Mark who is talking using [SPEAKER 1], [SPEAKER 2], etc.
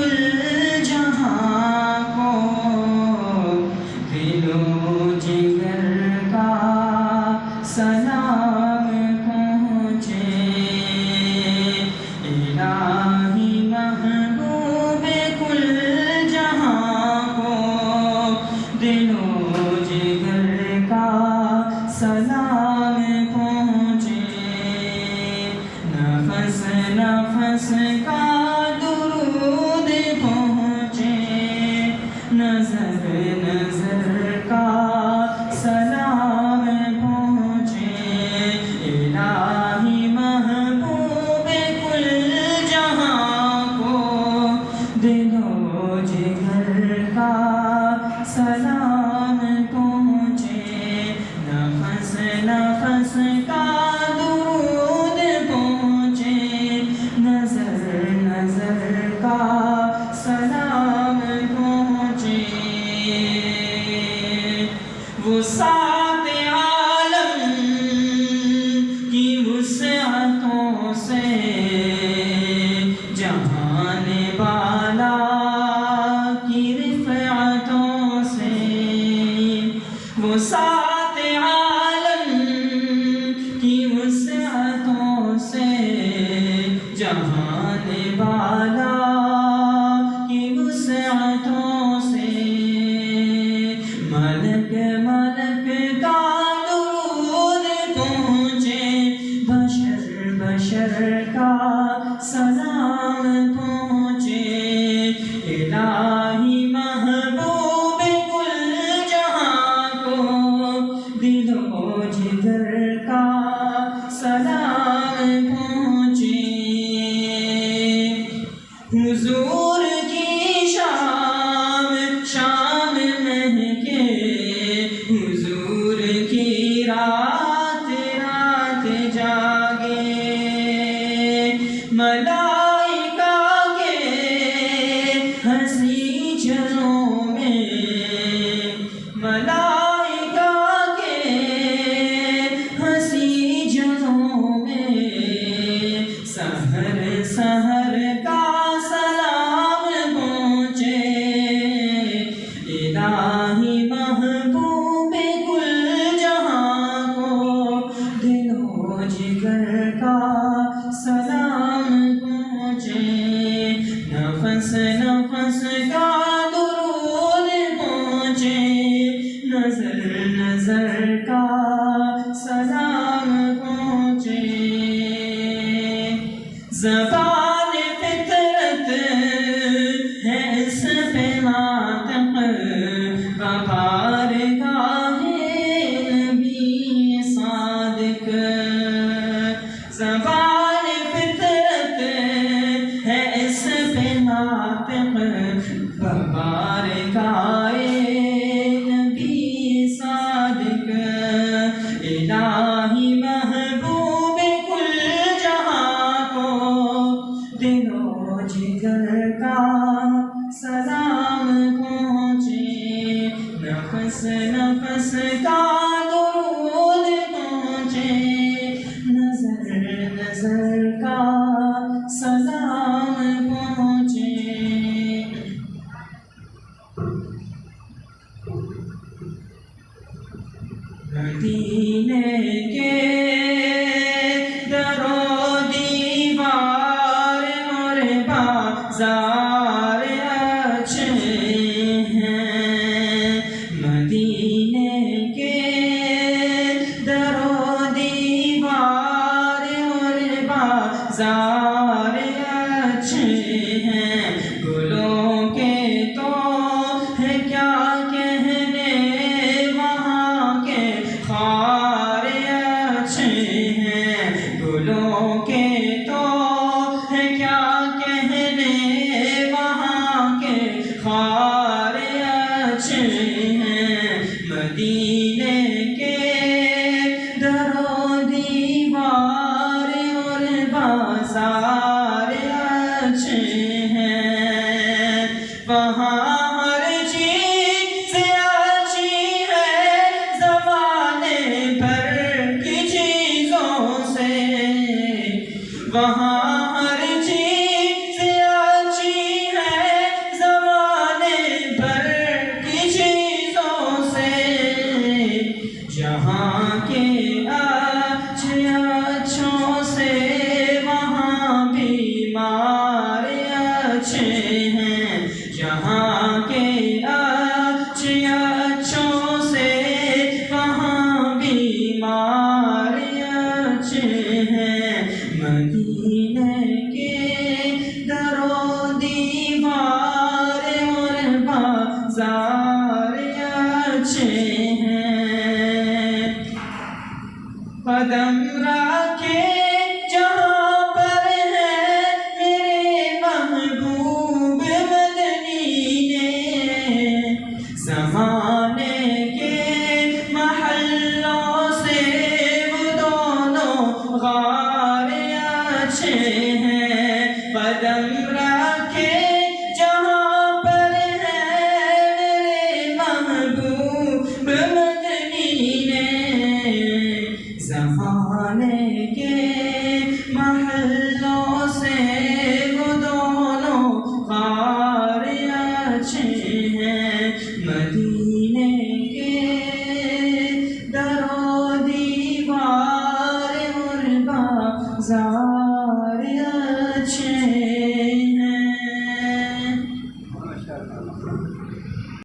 [SPEAKER 1] کل جہاں کو دل و جگر کا سلام پہنچے الہی محبوب کل جہاں کو دل و جگر کا سلام پہنچے نفس نفس کا درود پہنچے نظر نظر کا سلام پہنچے الہی محبوب کل جہاں کو دل و جگر کا سلام پہنچے نفس نفس کا درود پہنچے نظر نظر کا سلام پہنچے وسعت عالم کی وسعتوں سے جہان بالا کی رفعتوں سے وسعت عالم کی وسعتوں سے جہان بالا کی وسعتوں سے ملک ملک کا درود پہنچے بشر بشر کا سلام پہنچے الہی محبوب کل جہاں کو دل و جگر کا سلام پہنچے حضور کی شام شام مہکے حضور کی رات رات جاگے ملائکہ کے ہنسی چلوں میں ملائکہ کے ہنسی چلوں میں سحر سحر کا سلام پہنچے الہی محبوب کل جہاں کو دل و جگر کا سلام پہنچے نفس نفس کا درود پہنچے نظر نظر کا سلام پہنچے زبان فطرت ہے اس پہ ناطق بارگاہ نبی صادق زبان فطرت ہے اس پہ ناطق بارگاہ نبی صادق الہی محبوب کل جہاں کو دل و جگر کا سلام پہنچے نفس نفس کا درود پہنچے نظر نظر کا سلام پہنچے مدینے کے در و دیوار اور بازار اچھے ہیں مدینے کے در و دیوار اور بازار اچھے ہیں گلوں کے تو ہے کیا کہنے وہاں کے خار اچھے ہیں گلوں کے تو ہے کیا کہنے وہاں کے خار اچھے ہیں مدینے کے در و دیوار اور بازار اچھے ہیں وہاں ہر چیز اچھی ہے زمانے بھر کی چیزوں سے وہاں ہر چیز اچھی ہے اچھے ہیں، جہاں کے اچھوں سے وہاں بیمار اچھے ہیں، مدینے کے در و دیوار اور بازار اچھے ہیں، قدم رکھے جہاں پر ہے میرے محبوب مدنی نے، زمانے کے محلوں سے وہ دونوں غار اچھے ہیں، قدم رکھے جہاں پر ہے میرے محبوب مدنی نے، زمانے کے محلوں سے وہ دونوں غار اچھے ہیں، مدینے کے در و دیوار اور بازار